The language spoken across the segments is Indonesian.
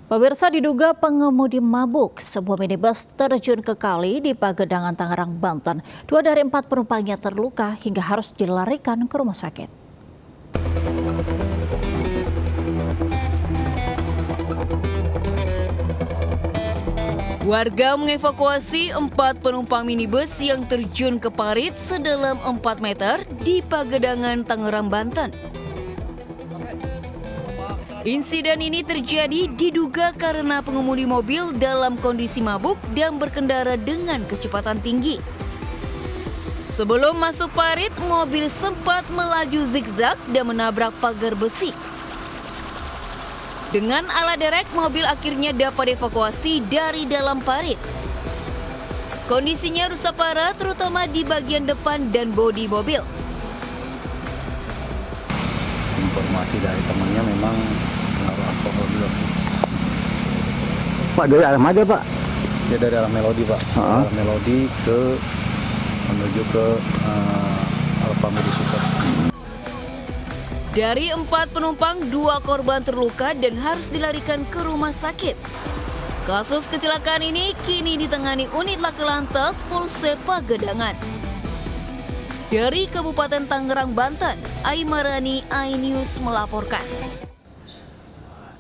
Pemirsa, diduga pengemudi mabuk, sebuah minibus terjun ke kali di Pagedangan, Tangerang, Banten. 2 dari 4 penumpangnya terluka hingga harus dilarikan ke rumah sakit. Warga mengevakuasi 4 penumpang minibus yang terjun ke parit sedalam 4 meter di Pagedangan, Tangerang, Banten. Insiden ini terjadi diduga karena pengemudi mobil dalam kondisi mabuk dan berkendara dengan kecepatan tinggi. Sebelum masuk parit, mobil sempat melaju zigzag dan menabrak pagar besi. Dengan alat derek, mobil akhirnya dapat dievakuasi dari dalam parit. Kondisinya rusak parah, terutama di bagian depan dan bodi mobil. Informasi dari temannya memang pengaruh alkohol juga. Pak, dari arah mana, Pak? Dia dari arah Melodi, Pak. Arah Melodi menuju ke Alfamidi Super. Dari 4 penumpang, 2 korban terluka dan harus dilarikan ke rumah sakit. Kasus kecelakaan ini kini ditangani unit laka lantas Polsek Pagedangan. Dari Kabupaten Tangerang, Banten, Aimarani, iNews melaporkan.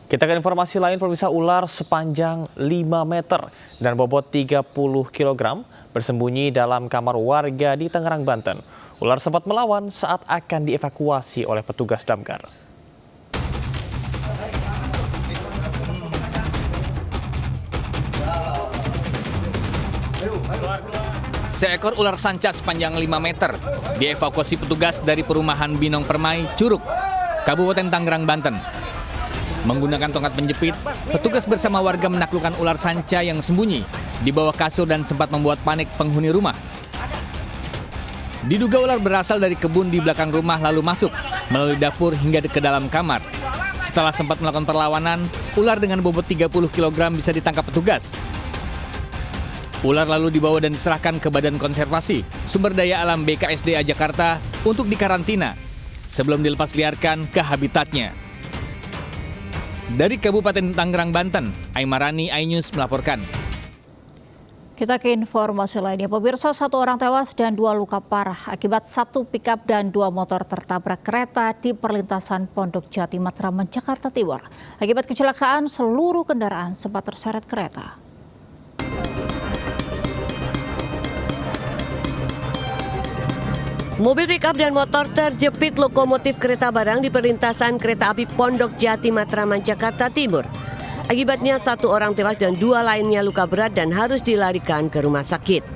Kita ke informasi lain, pemirsa. Ular sepanjang 5 meter dan bobot 30 kg bersembunyi dalam kamar warga di Tangerang, Banten. Ular sempat melawan saat akan dievakuasi oleh petugas damkar. Seekor ular sanca sepanjang 5 meter dievakuasi petugas dari perumahan Binong Permai, Curug, Kabupaten Tangerang, Banten. Menggunakan tongkat penjepit, petugas bersama warga menaklukkan ular sanca yang sembunyi di bawah kasur dan sempat membuat panik penghuni rumah. Diduga ular berasal dari kebun di belakang rumah lalu masuk melalui dapur hingga ke dalam kamar. Setelah sempat melakukan perlawanan, ular dengan bobot 30 kg bisa ditangkap petugas. Ular lalu dibawa dan diserahkan ke Badan Konservasi Sumber Daya Alam BKSDA Jakarta untuk dikarantina sebelum dilepas liarkan ke habitatnya. Dari Kabupaten Tangerang, Banten, Aimarani, iNews melaporkan. Kita ke informasi lainnya. Pemirsa, 1 orang tewas dan 2 luka parah akibat 1 pickup dan 2 motor tertabrak kereta di perlintasan Pondok Jati, Matraman, Jakarta Timur. Akibat kecelakaan, seluruh kendaraan sempat terseret kereta. Mobil pickup dan motor terjepit lokomotif kereta barang di perlintasan kereta api Pondok Jati, Matraman, Jakarta Timur. Akibatnya 1 orang tewas dan 2 lainnya luka berat dan harus dilarikan ke rumah sakit.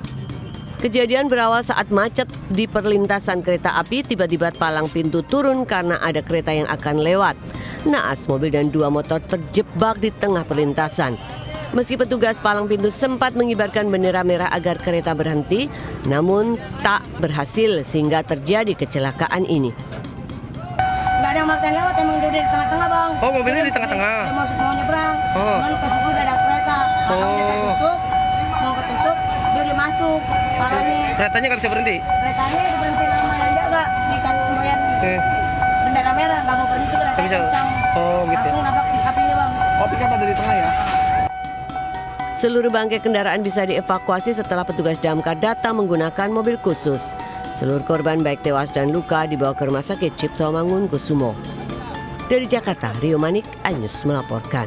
Kejadian berawal saat macet di perlintasan kereta api, tiba-tiba palang pintu turun karena ada kereta yang akan lewat. Naas mobil dan 2 motor terjebak di tengah perlintasan. Meski petugas palang pintu sempat mengibarkan bendera merah agar kereta berhenti, namun tak berhasil sehingga terjadi kecelakaan ini. Nggak ada yang maksain lewat, emang udah di tengah-tengah, Bang. Oh, mobilnya di tengah-tengah? Dia masuk mau nyebrang, cuman posisi udah ada kereta. Belakangnya tertutup, mau ketutup, dia udah masuk, parahnya. Keretanya nggak bisa berhenti? Keretanya berhenti sama yang jaga, dikasih semboyan bendera merah, nggak mau berhenti, keretanya kencang. Oh, gitu. Langsung nabrak pick-up-nya, Bang. Oh, pick-up ada di tengah ya? Seluruh bangkai kendaraan bisa dievakuasi setelah petugas damkar datang menggunakan mobil khusus. Seluruh korban baik tewas dan luka dibawa ke Rumah Sakit Cipto Mangunkusumo. Dari Jakarta, Rio Manik, iNews melaporkan.